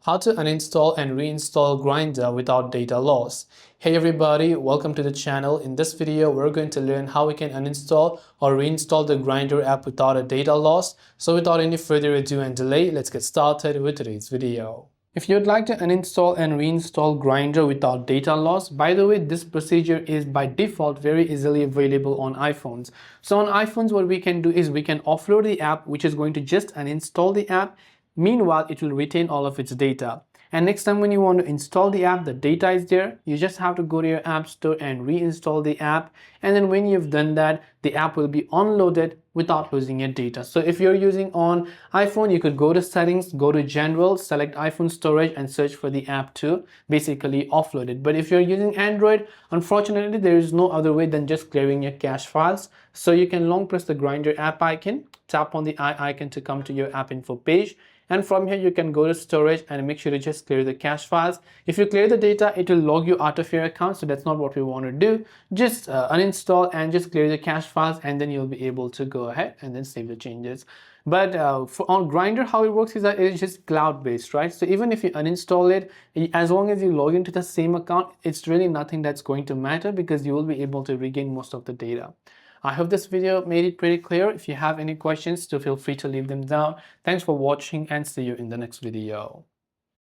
How to uninstall and reinstall Grindr without data loss. Hey everybody, welcome to the channel. In this video, we're going to learn how we can uninstall or reinstall the Grindr app without a data loss. So without any further ado and delay, let's get started with today's video. If you'd like to uninstall and reinstall Grindr without data loss, by the way, this procedure is by default very easily available on iPhones. So on iPhones, what we can do is we can offload the app, which is going to just uninstall the app. Meanwhile, it will retain all of its data. And next time when you want to install the app, the data is there. You just have to go to your app store and reinstall the app. And then when you've done that, the app will be unloaded without losing your data. So if you're using on iPhone, you could go to settings, go to general, select iPhone storage and search for the app to basically offload it. But if you're using Android, unfortunately, there is no other way than just clearing your cache files. So you can long press the Grindr app icon, tap on the eye icon to come to your app info page. And from here, you can go to storage and make sure to just clear the cache files. If you clear the data, it will log you out of your account. So that's not what we want to do. Just uninstall and just clear the cache files, and then you'll be able to go ahead and then save the changes. But on Grindr, how it works is that it's just cloud-based, right? So even if you uninstall it, as long as you log into the same account, it's really nothing that's going to matter because you will be able to regain most of the data. I hope this video made it pretty clear. If you have any questions, feel free to leave them down. Thanks for watching and see you in the next video.